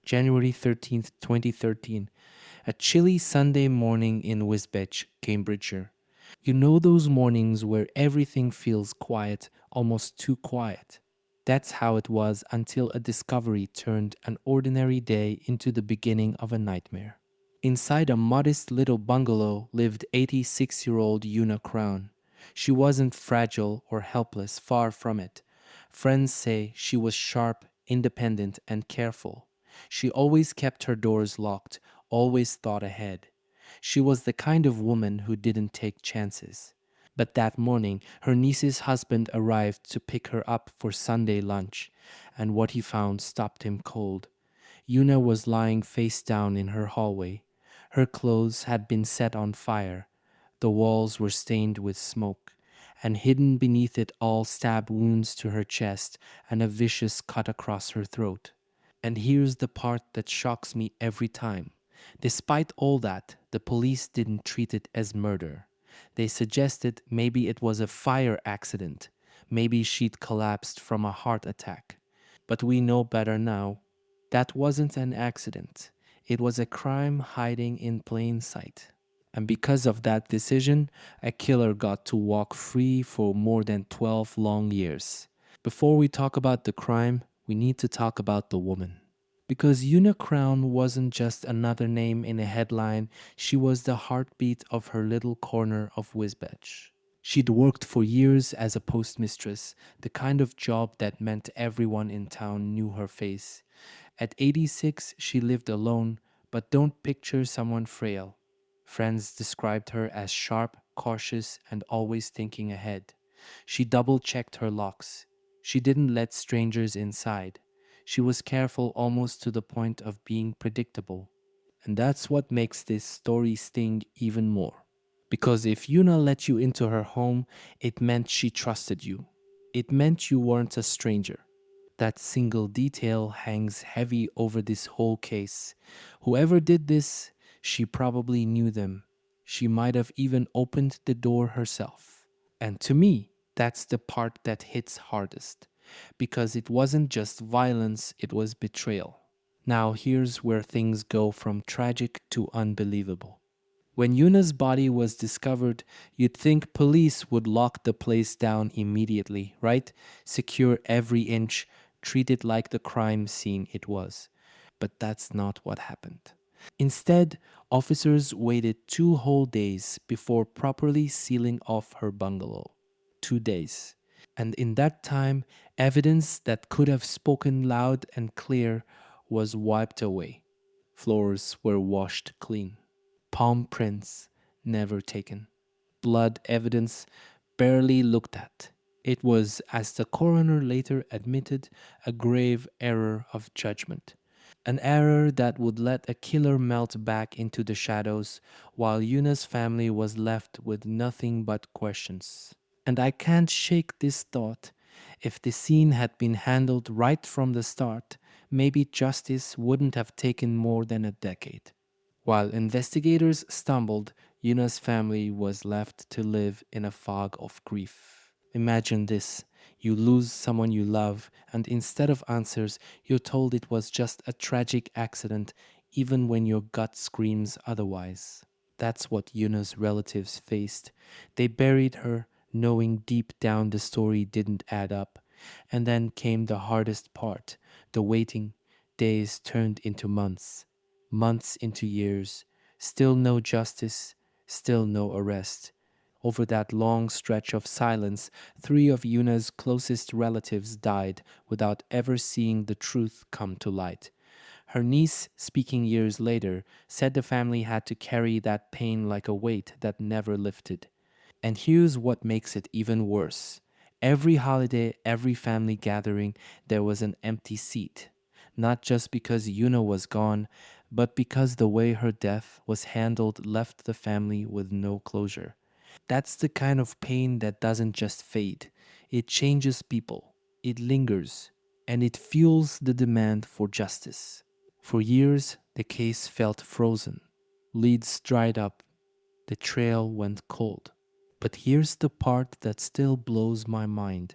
January 13th, 2013. A chilly Sunday morning in Wisbech, Cambridgeshire. You know those mornings where everything feels quiet, almost too quiet. That's how it was until a discovery turned an ordinary day into the beginning of a nightmare. Inside a modest little bungalow lived 86-year-old Una Crown. She wasn't fragile or helpless, far from it. Friends say she was sharp, independent, and careful. She always kept her doors locked, always thought ahead. She was the kind of woman who didn't take chances. But that morning, her niece's husband arrived to pick her up for Sunday lunch, and what he found stopped him cold. Una was lying face down in her hallway. Her clothes had been set on fire. The walls were stained with smoke, and hidden beneath it all stab wounds to her chest and a vicious cut across her throat. And here's the part that shocks me every time. Despite all that, the police didn't treat it as murder. They suggested maybe it was a fire accident. Maybe she'd collapsed from a heart attack. But we know better now. That wasn't an accident. It was a crime hiding in plain sight. And because of that decision, a killer got to walk free for more than 12 long years. Before we talk about the crime, we need to talk about the woman. Because Una Crown wasn't just another name in a headline, she was the heartbeat of her little corner of Wisbech. She'd worked for years as a postmistress, the kind of job that meant everyone in town knew her face. At 86, she lived alone, but don't picture someone frail. Friends described her as sharp, cautious, and always thinking ahead. She double checked her locks. She didn't let strangers inside. She was careful almost to the point of being predictable. And that's what makes this story sting even more. Because if Yuna let you into her home, it meant she trusted you. It meant you weren't a stranger. That single detail hangs heavy over this whole case. Whoever did this, she probably knew them. She might have even opened the door herself. And to me, that's the part that hits hardest. Because it wasn't just violence, it was betrayal. Now here's where things go from tragic to unbelievable. When Yuna's body was discovered, you'd think police would lock the place down immediately, right? Secure every inch, treat it like the crime scene it was. But that's not what happened. Instead, officers waited 2 whole days before properly sealing off her bungalow. 2 days. And in that time, evidence that could have spoken loud and clear was wiped away. Floors were washed clean. Palm prints never taken. Blood evidence barely looked at. It was, as the coroner later admitted, a grave error of judgment. An error that would let a killer melt back into the shadows while Yuna's family was left with nothing but questions. And I can't shake this thought. If the scene had been handled right from the start, maybe justice wouldn't have taken more than a decade. While investigators stumbled, Yuna's family was left to live in a fog of grief. Imagine this. You lose someone you love, and instead of answers, you're told it was just a tragic accident, even when your gut screams otherwise. That's what Yuna's relatives faced. They buried her, knowing deep down the story didn't add up. And then came the hardest part, the waiting. Days turned into months, months into years. Still no justice, still no arrest. Over that long stretch of silence, 3 of Yuna's closest relatives died without ever seeing the truth come to light. Her niece, speaking years later, said the family had to carry that pain like a weight that never lifted. And here's what makes it even worse. Every holiday, every family gathering, there was an empty seat. Not just because Yuna was gone, but because the way her death was handled left the family with no closure. That's the kind of pain that doesn't just fade. It changes people, it lingers, and it fuels the demand for justice. For years, the case felt frozen. Leads dried up, the trail went cold. But here's the part that still blows my mind.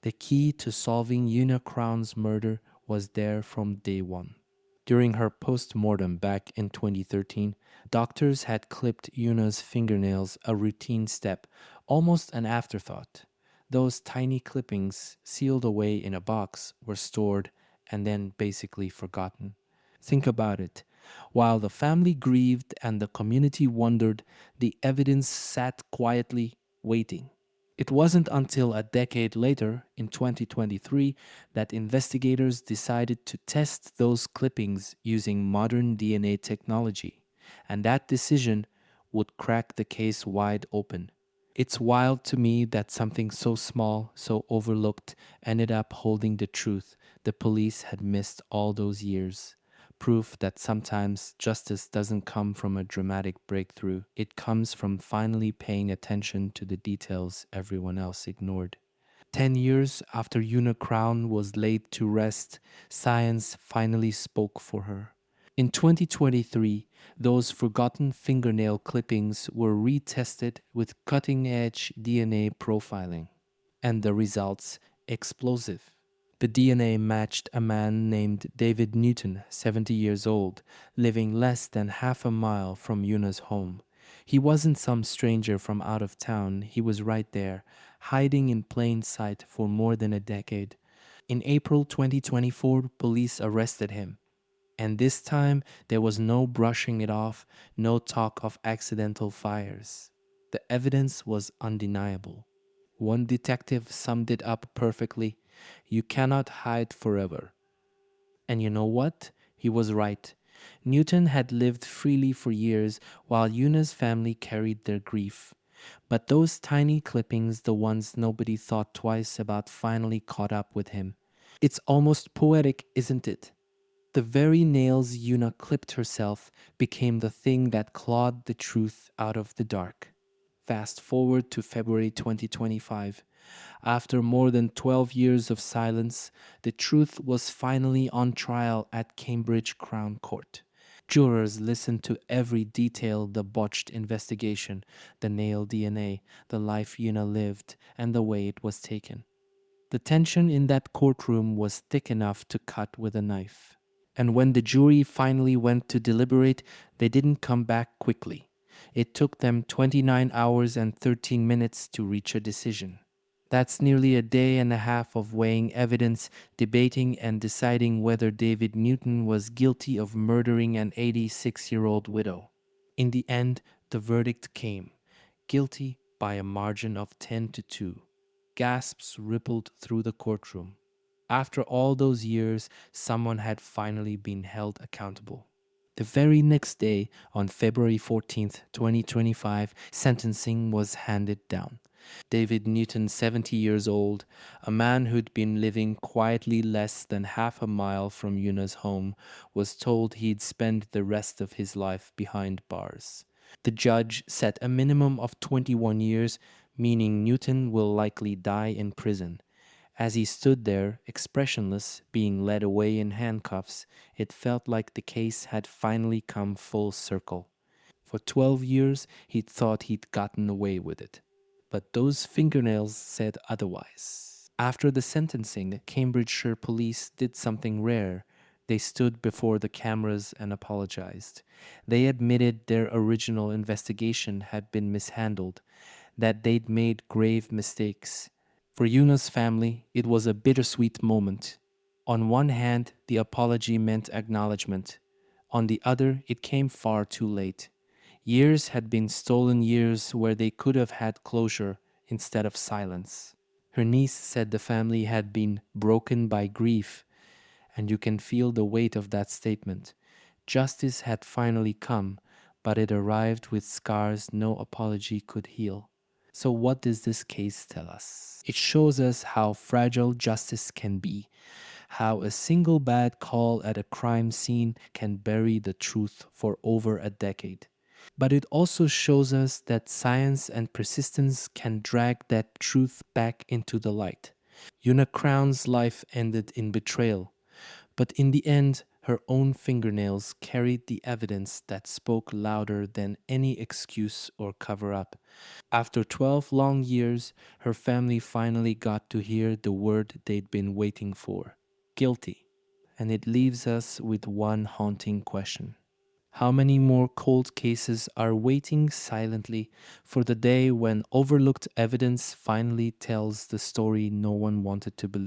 The key to solving Una Crown's murder was there from day one. During her post mortem back in 2013, doctors had clipped Yuna's fingernails, a routine step, almost an afterthought. Those tiny clippings, sealed away in a box, were stored and then basically forgotten. Think about it. While the family grieved and the community wondered, the evidence sat quietly, waiting. It wasn't until a decade later, in 2023, that investigators decided to test those clippings using modern DNA technology, and that decision would crack the case wide open. It's wild to me that something so small, so overlooked, ended up holding the truth the police had missed all those years. Proof that sometimes justice doesn't come from a dramatic breakthrough, it comes from finally paying attention to the details everyone else ignored. 10 years after Una Crown was laid to rest, science finally spoke for her. In 2023, those forgotten fingernail clippings were retested with cutting edge DNA profiling, and the results explosive. The DNA matched a man named David Newton, 70 years old, living less than half a mile from Una's home. He wasn't some stranger from out of town, he was right there, hiding in plain sight for more than a decade. In April 2024, police arrested him. And this time, there was no brushing it off, no talk of accidental fires. The evidence was undeniable. One detective summed it up perfectly: you cannot hide forever. And you know what? He was right. Newton had lived freely for years while Yuna's family carried their grief. But those tiny clippings, the ones nobody thought twice about, finally caught up with him. It's almost poetic, isn't it? The very nails Yuna clipped herself became the thing that clawed the truth out of the dark. Fast forward to February 2025. After more than 12 years of silence, the truth was finally on trial at Cambridge Crown Court. Jurors listened to every detail: the botched investigation, the nail DNA, the life Yuna lived, and the way it was taken. The tension in that courtroom was thick enough to cut with a knife. And when the jury finally went to deliberate, they didn't come back quickly. It took them 29 hours and 13 minutes to reach a decision. That's nearly a day and a half of weighing evidence, debating and deciding whether David Newton was guilty of murdering an 86-year-old widow. In the end, the verdict came: guilty by a margin of 10 to 2. Gasps rippled through the courtroom. After all those years, someone had finally been held accountable. The very next day, on February 14th, 2025, sentencing was handed down. David Newton, 70 years old, a man who'd been living quietly less than half a mile from Yuna's home, was told he'd spend the rest of his life behind bars. The judge set a minimum of 21 years, meaning Newton will likely die in prison. As he stood there, expressionless, being led away in handcuffs, it felt like the case had finally come full circle. For 12 years, he'd thought he'd gotten away with it. But those fingernails said otherwise. After the sentencing, Cambridgeshire police did something rare. They stood before the cameras and apologized. They admitted their original investigation had been mishandled, that they'd made grave mistakes. For Yuna's family, it was a bittersweet moment. On one hand, the apology meant acknowledgement. On the other, it came far too late. Years had been stolen years where they could have had closure instead of silence. Her niece said the family had been broken by grief, and you can feel the weight of that statement. Justice had finally come, but it arrived with scars no apology could heal. So, what does this case tell us? It shows us how fragile justice can be, how a single bad call at a crime scene can bury the truth for over a decade. But it also shows us that science and persistence can drag that truth back into the light. Una Crown's life ended in betrayal, but in the end, her own fingernails carried the evidence that spoke louder than any excuse or cover up. After 12 long years, her family finally got to hear the word they'd been waiting for: guilty. and it leaves us with one haunting question. How many more cold cases are waiting silently for the day when overlooked evidence finally tells the story no one wanted to believe?